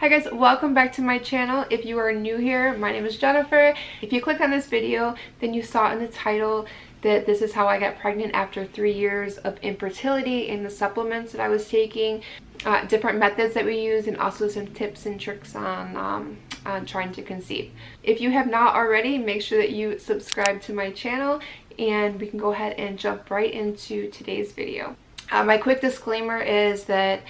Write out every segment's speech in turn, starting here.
Hi guys, welcome back to my channel. If you are new here, my name is Jennifer. If you click on this video, then you saw in the title that this is how I got pregnant after 3 years of infertility and the supplements that I was taking, different methods that we use, and also some tips and tricks on trying to conceive. If you have not already, make sure that you subscribe to my channel and we can go ahead and jump right into today's video. My quick disclaimer is that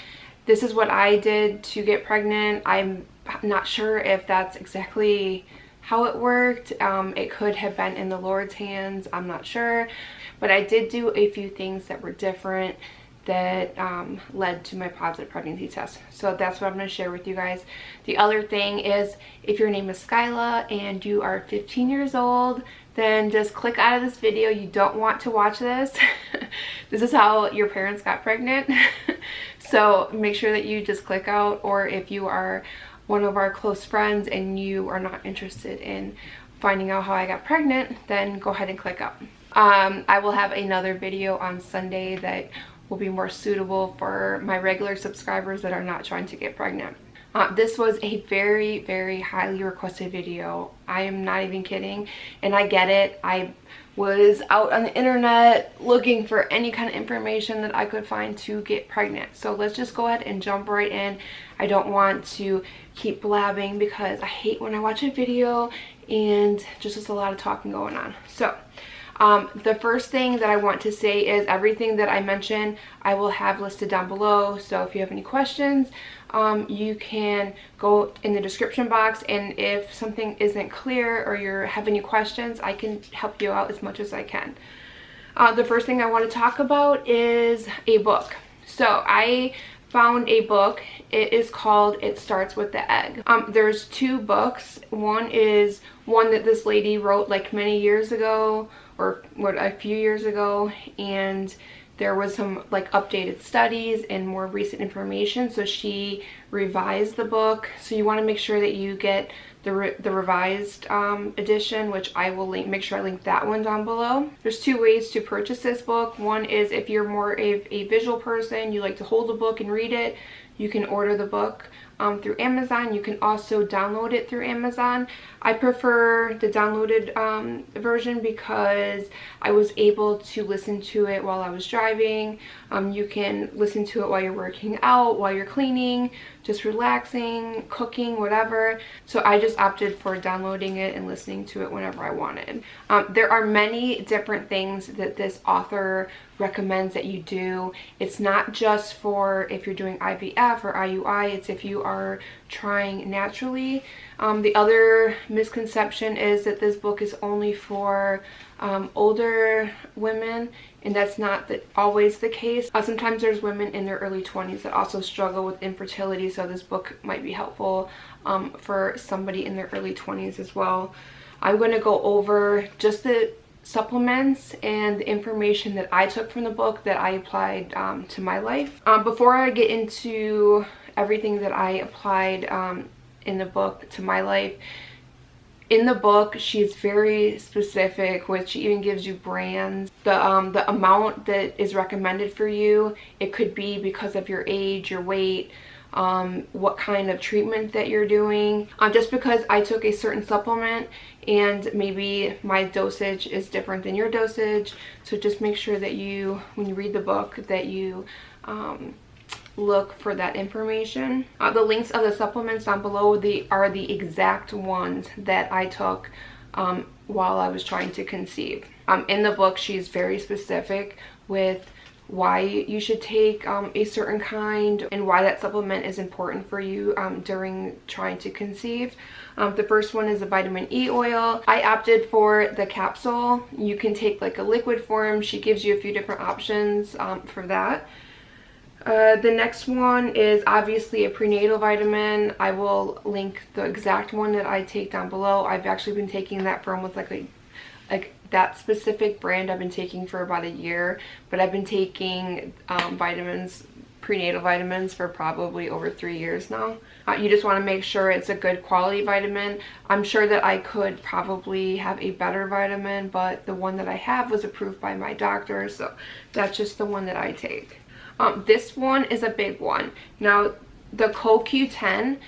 this is what I did to get pregnant. I'm not sure if that's exactly how it worked. It could have been in the Lord's hands, I'm not sure. But I did do a few things that were different that led to my positive pregnancy test. So that's what I'm going to share with you guys. The other thing is, if your name is Skyla and you are 15 years old, then just click out of this video. You don't want to watch this. This is how your parents got pregnant. So make sure that you just click out, or if you are one of our close friends and you are not interested in finding out how I got pregnant, then go ahead and click out. I will have another video on Sunday that will be more suitable for my regular subscribers that are not trying to get pregnant. This was a very, very highly requested video. I am not even kidding, and I get it. I was out on the internet looking for any kind of information that I could find to get pregnant. So let's just go ahead and jump right in. I don't want to keep blabbing because I hate when I watch a video and just a lot of talking going on. So the first thing that I want to say is everything that I mentioned I will have listed down below. So if you have any questions, you can go in the description box, and if something isn't clear or you have any questions, I can help you out as much as I can. The first thing I want to talk about is a book. So I found a book. It is called It Starts with the Egg. There's two books. One is one that this lady wrote like many years ago, or what, a few years ago, and there was some like updated studies and more recent information, so she revised the book. So you want to make sure that you get the revised edition, which I will make sure I link that one down below. There's two ways to purchase this book. One is if you're more of a visual person, you like to hold a book and read it, you can order the book through Amazon. You can also download it through Amazon. I prefer the downloaded version because I was able to listen to it while I was driving. You can listen to it while you're working out, while you're cleaning, just relaxing, cooking, whatever. So I just opted for downloading it and listening to it whenever I wanted. There are many different things that this author recommends that you do. It's not just for if you're doing IVF or IUI, it's if you are trying naturally. The other misconception is that this book is only for older women, and that's not always the case. Sometimes there's women in their early 20s that also struggle with infertility, so this book might be helpful for somebody in their early 20s as well. I'm going to go over just the supplements and the information that I took from the book that I applied to my life. Before I get into everything that I applied in the book to my life, in the book she's very specific, which she even gives you brands, the amount that is recommended for you. It could be because of your age, your weight, what kind of treatment that you're doing. Just because I took a certain supplement and maybe my dosage is different than your dosage, so just make sure that you, when you read the book, that you look for that information. The links of the supplements down below are the exact ones that I took while I was trying to conceive. In the book she's very specific with why you should take a certain kind and why that supplement is important for you during trying to conceive. The first one is a vitamin E oil. I opted for the capsule. You can take like a liquid form. She gives you a few different options for that. The next one is obviously a prenatal vitamin. I will link the exact one that I take down below. I've actually been taking that from with like that specific brand I've been taking for about a year, but I've been taking prenatal vitamins for probably over 3 years now. You just want to make sure it's a good quality vitamin. I'm sure that I could probably have a better vitamin, but the one that I have was approved by my doctor, so that's just the one that I take. This one is a big one. Now, the CoQ10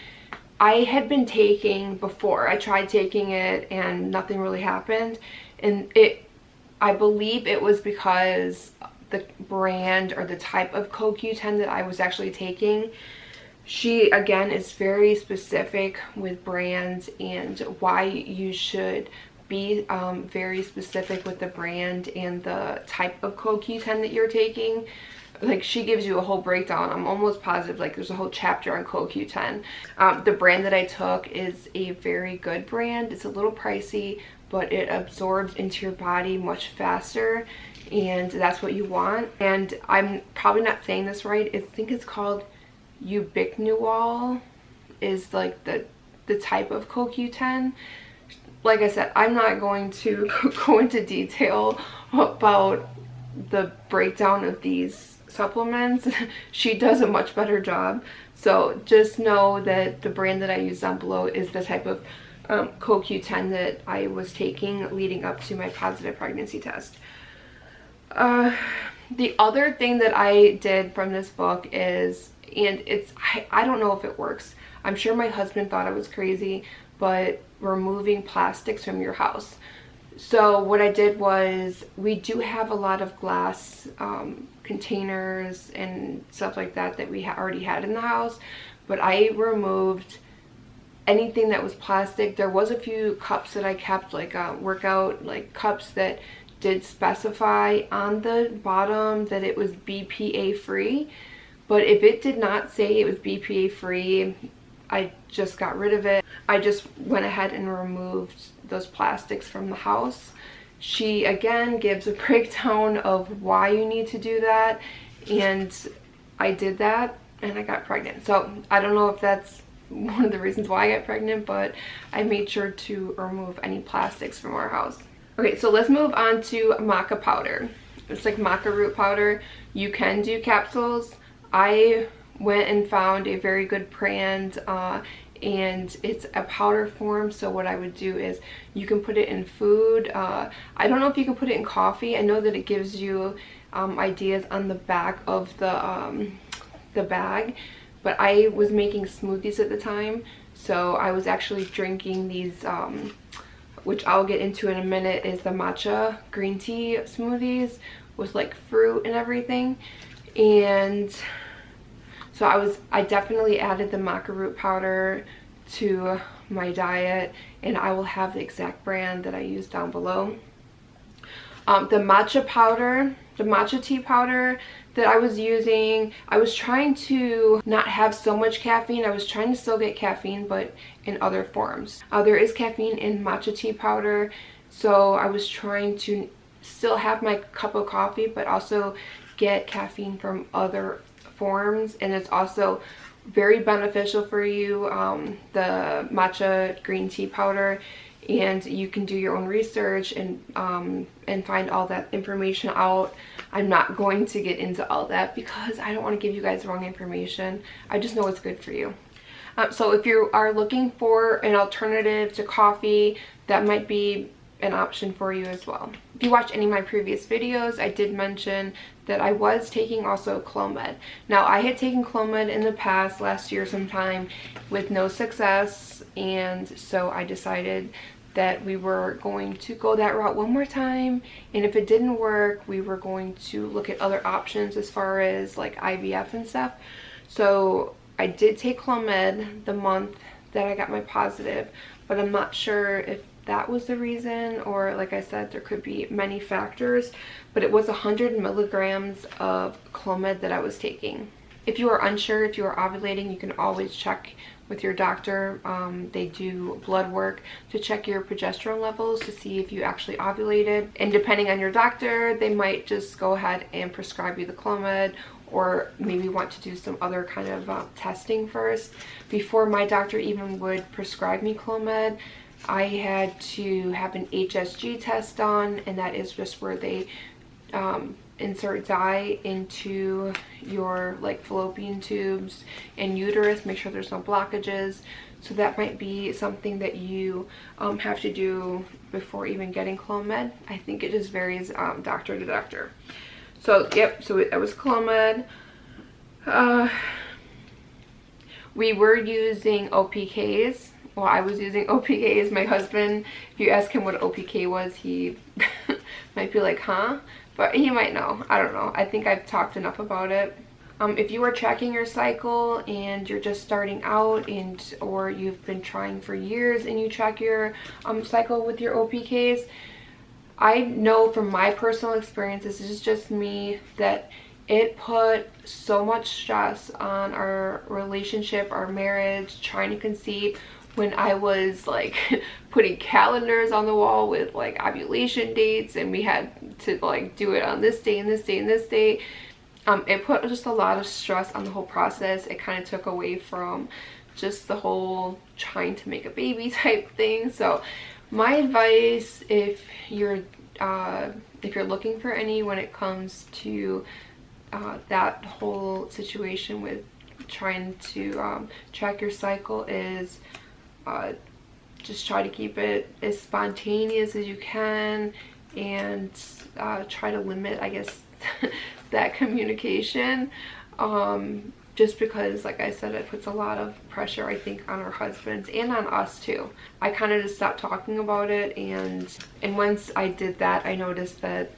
I had been taking before. I tried taking it and nothing really happened. And I believe it was because the brand or the type of CoQ10 that I was actually taking, she again is very specific with brands and why you should be very specific with the brand and the type of CoQ10 that you're taking. Like, she gives you a whole breakdown. I'm almost positive like there's a whole chapter on CoQ10. The brand that I took is a very good brand. It's a little pricey, but it absorbs into your body much faster, and that's what you want. And I'm probably not saying this right. I think it's called ubiquinol is like the type of CoQ10. Like I said, I'm not going to go into detail about the breakdown of these supplements. She does a much better job. So just know that the brand that I use down below is the type of CoQ10 that I was taking leading up to my positive pregnancy test. The other thing that I did from this book is, and I don't know if it works. I'm sure my husband thought I was crazy, but removing plastics from your house. So what I did was, we do have a lot of glass containers and stuff like that that we already had in the house, but I removed anything that was plastic. There was a few cups that I kept, like workout like cups that did specify on the bottom that it was BPA free, but if it did not say it was BPA free, I just got rid of it. I just went ahead and removed those plastics from the house. She again gives a breakdown of why you need to do that, and I did that and I got pregnant. So I don't know if that's one of the reasons why I got pregnant, but I made sure to remove any plastics from our house. Okay, so let's move on to Maca powder. It's like Maca Root Powder. You can do capsules. I went and found a very good brand, and it's a powder form. So what I would do is, you can put it in food. I don't know if you can put it in coffee. I know that it gives you ideas on the back of the bag, but I was making smoothies at the time, so I was actually drinking these which I'll get into in a minute, is the matcha green tea smoothies with like fruit and everything. And so I definitely added the Maca Root Powder to my diet, and I will have the exact brand that I use down below. The matcha powder, the matcha tea powder that I was using, I was trying to not have so much caffeine. I was trying to still get caffeine, but in other forms. There is caffeine in matcha tea powder, so I was trying to still have my cup of coffee, but also get caffeine from other forms. And it's also very beneficial for you, the matcha green tea powder, and you can do your own research and find all that information out. I'm not going to get into all that because I don't want to give you guys wrong information. I just know it's good for you. So if you are looking for an alternative to coffee, that might be an option for you as well. If you watch any of my previous videos, I did mention that I was taking also Clomid. Now, I had taken Clomid in the past, last year sometime, with no success, and so I decided that we were going to go that route one more time, and if it didn't work, we were going to look at other options as far as like IVF and stuff. So I did take Clomid the month that I got my positive, but I'm not sure if that was the reason, or like I said, there could be many factors, but it was 100 milligrams of Clomid that I was taking. If you are unsure if you are ovulating, you can always check with your doctor. They do blood work to check your progesterone levels to see if you actually ovulated, and depending on your doctor, they might just go ahead and prescribe you the Clomid, or maybe want to do some other kind of testing first. Before my doctor even would prescribe me Clomid, I had to have an HSG test done, and that is just where they insert dye into your like fallopian tubes and uterus, make sure there's no blockages. So that might be something that you have to do before even getting Clomid. I think it just varies doctor to doctor. So yep, so it was Clomid. We were using OPKs. Well, I was using OPKs. My husband, if you ask him what OPK was, he might be like, huh? But he might know. I don't know. I think I've talked enough about it. If you are tracking your cycle and you're just starting out, or you've been trying for years and you track your cycle with your OPKs, I know from my personal experience, this is just me, that it put so much stress on our relationship, our marriage, trying to conceive, when I was like putting calendars on the wall with like ovulation dates, and we had to like do it on this day and this day and this day. It put just a lot of stress on the whole process. It kind of took away from just the whole trying to make a baby type thing. So my advice, if you're looking for any when it comes to that whole situation with trying to track your cycle, is just try to keep it as spontaneous as you can, and try to limit, I guess, that communication, just because, like I said, it puts a lot of pressure, I think, on our husbands and on us too. I kind of just stopped talking about it, and once I did that, I noticed that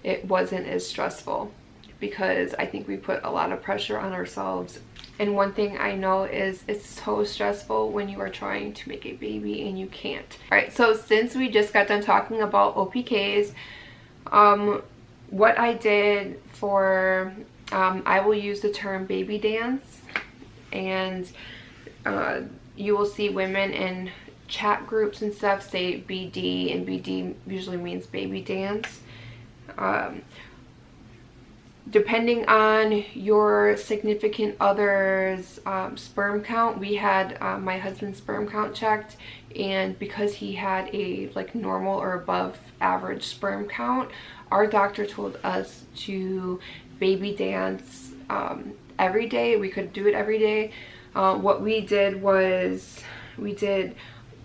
it wasn't as stressful, because I think we put a lot of pressure on ourselves. And one thing I know is it's so stressful when you are trying to make a baby and you can't. All right, so since we just got done talking about OPKs, what I did for, I will use the term baby dance, and you will see women in chat groups and stuff say BD, and BD usually means baby dance. Depending on your significant other's sperm count, we had my husband's sperm count checked, and because he had a like normal or above average sperm count, our doctor told us to baby dance every day. We could do it every day. What we did was we did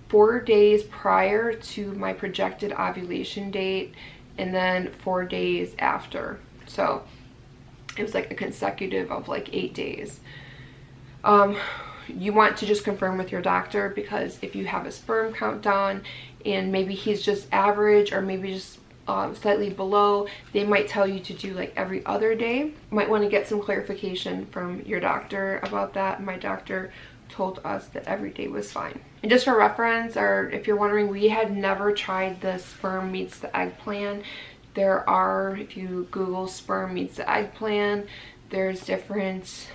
4 days prior to my projected ovulation date, and then 4 days after. So it was like a consecutive of like 8 days. You want to just confirm with your doctor, because if you have a sperm count down and maybe he's just average, or maybe just slightly below, they might tell you to do like every other day. You might want to get some clarification from your doctor about that. My doctor told us that every day was fine. And just for reference, or if you're wondering, we had never tried the sperm meets the egg plan. There are, if you Google sperm meets the egg plan, there's different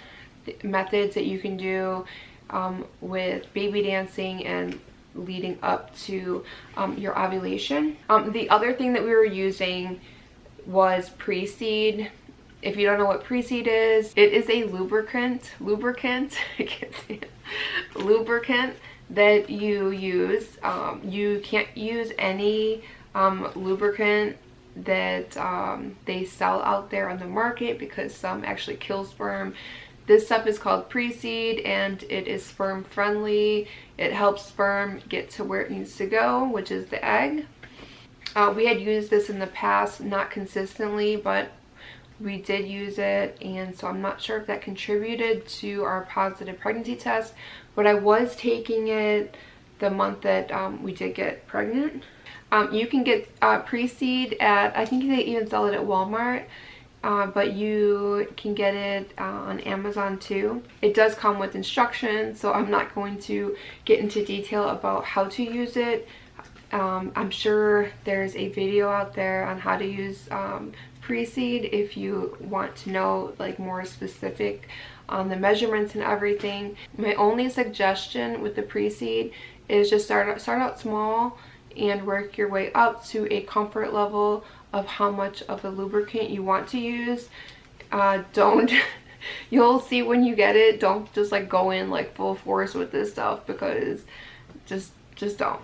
methods that you can do with baby dancing and leading up to your ovulation. The other thing that we were using was pre-seed. If you don't know what pre-seed is, it is a lubricant, I can't say it, lubricant that you use. You can't use any lubricant that they sell out there on the market, because some actually kill sperm. This stuff is called pre-seed, and it is sperm friendly. It helps sperm get to where it needs to go, which is the egg. We had used this in the past, not consistently, but we did use it, and so I'm not sure if that contributed to our positive pregnancy test, but I was taking it the month that we did get pregnant. You can get pre-seed at, I think they even sell it at Walmart, but you can get it on Amazon too. It does come with instructions, so I'm not going to get into detail about how to use it. I'm sure there's a video out there on how to use pre-seed if you want to know like more specific on the measurements and everything. My only suggestion with the pre-seed is just start out small and work your way up to a comfort level of how much of the lubricant you want to use. You'll see when you get it, don't just like go in like full force with this stuff, because just don't.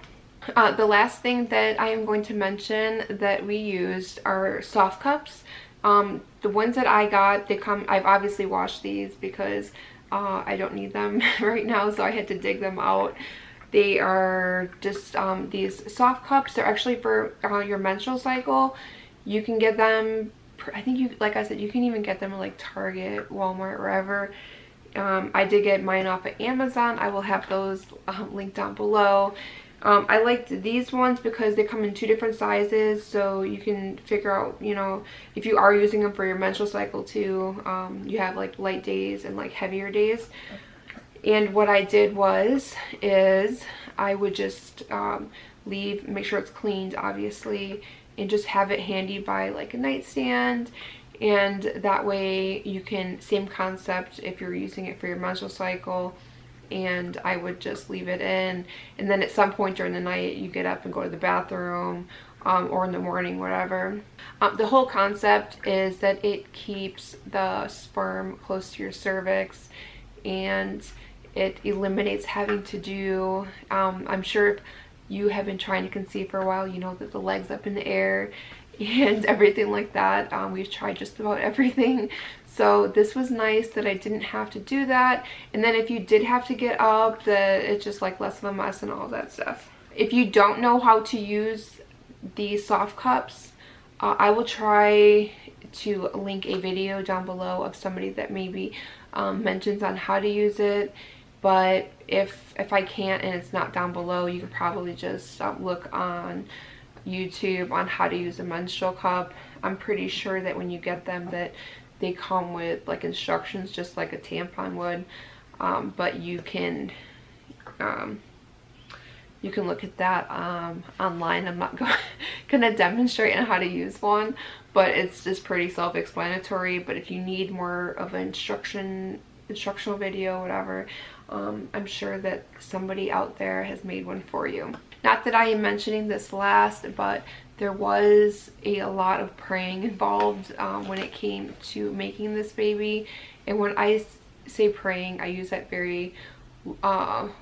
The last thing that I am going to mention that we used are soft cups. The ones that I got, I've obviously washed these because I don't need them right now, so I had to dig them out. They are just these soft cups. They're actually for your menstrual cycle. You can get them, I think like I said, you can even get them at like Target, Walmart, wherever. I did get mine off of Amazon. I will have those linked down below. I liked these ones because they come in 2 different sizes, so you can figure out, you know, if you are using them for your menstrual cycle too. You have like light days and like heavier days. And what I did is I would just make sure it's cleaned, obviously, and just have it handy by like a nightstand. And that way you can, same concept if you're using it for your menstrual cycle. And I would just leave it in, and then at some point during the night you get up and go to the bathroom, or in the morning, whatever. The whole concept is that it keeps the sperm close to your cervix, and it eliminates having to do, I'm sure if you have been trying to conceive for a while, you know that the legs up in the air and everything like that. We've tried just about everything. So this was nice that I didn't have to do that. And then if you did have to get up, it's just like less of a mess and all that stuff. If you don't know how to use these soft cups, I will try to link a video down below of somebody that maybe mentions on how to use it. But if I can't and it's not down below, you can probably just look on YouTube on how to use a menstrual cup. I'm pretty sure that when you get them that they come with like instructions just like a tampon would, but you can look at that online. I'm not gonna demonstrate on how to use one, but it's just pretty self-explanatory. But if you need more of an instructional video, whatever, I'm sure that somebody out there has made one for you. Not that I am mentioning this last, but there was a lot of praying involved when it came to making this baby. And when I say praying, I use that very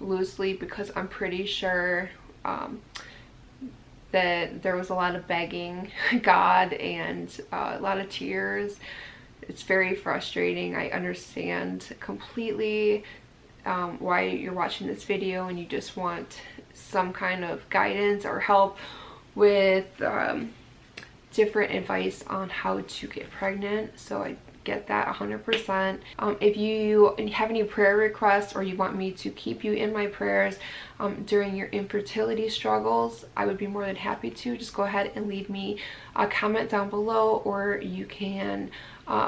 loosely, because I'm pretty sure that there was a lot of begging God and a lot of tears. It's very frustrating. I understand completely why you're watching this video and you just want some kind of guidance or help with different advice on how to get pregnant. So I get that 100%. If you have any prayer requests or you want me to keep you in my prayers during your infertility struggles, I would be more than happy to. Just go ahead and leave me a comment down below, or you can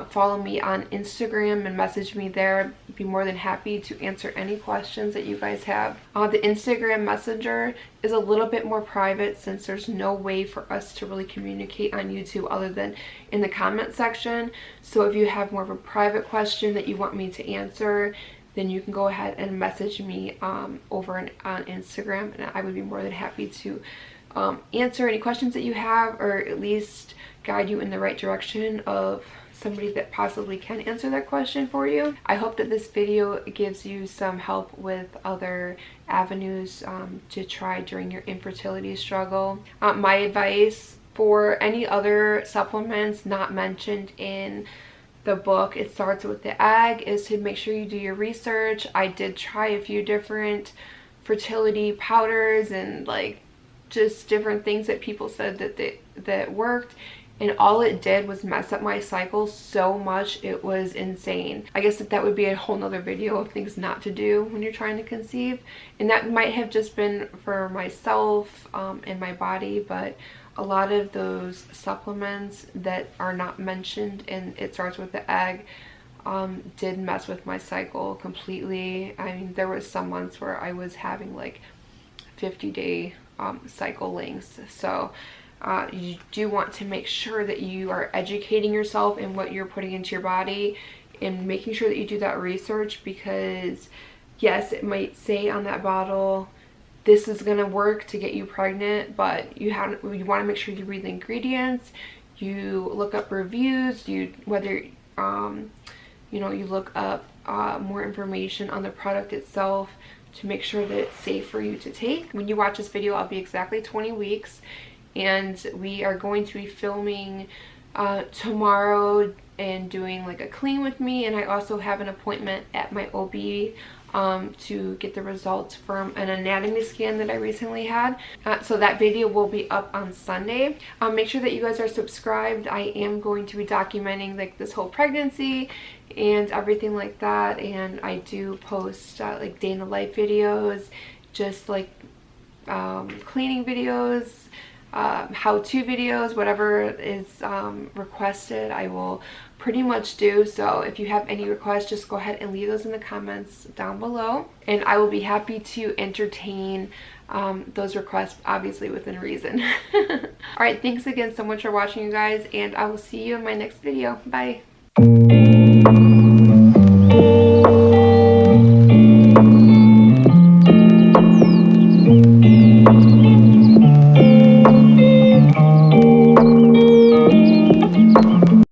follow me on Instagram and message me there. I'd be more than happy to answer any questions that you guys have. The Instagram Messenger is a little bit more private, since there's no way for us to really communicate on YouTube other than in the comment section. So if you have more of a private question that you want me to answer, then you can go ahead and message me over on Instagram, and I would be more than happy to answer any questions that you have, or at least guide you in the right direction of somebody that possibly can answer that question for you. I hope that this video gives you some help with other avenues to try during your infertility struggle. My advice for any other supplements not mentioned in the book, It Starts With the Egg, is to make sure you do your research. I did try a few different fertility powders and like just different things that people said that worked, and all it did was mess up my cycle so much. It was insane. I guess that would be a whole nother video of things not to do when you're trying to conceive, and that might have just been for myself and my body. But a lot of those supplements that are not mentioned in It Starts With the Egg did mess with my cycle completely. I mean, there was some months where I was having like 50-day cycle lengths. So you do want to make sure that you are educating yourself in what you're putting into your body and making sure that you do that research, because yes, it might say on that bottle this is gonna work to get you pregnant, but you want to make sure you read the ingredients, you look up reviews, you look up more information on the product itself to make sure that it's safe for you to take. When you watch this video, I'll be exactly 20 weeks, and we are going to be filming tomorrow and doing like a clean with me, and I also have an appointment at my OB to get the results from an anatomy scan that I recently had. So that video will be up on Sunday. Make sure that you guys are subscribed. I am going to be documenting like this whole pregnancy and everything like that, and I do post like day in the life videos, just like cleaning videos, how-to videos, whatever is requested, I will pretty much do. So if you have any requests, just go ahead and leave those in the comments down below, and I will be happy to entertain those requests, obviously within reason. All right, thanks again so much for watching, you guys, and I will see you in my next video. Bye.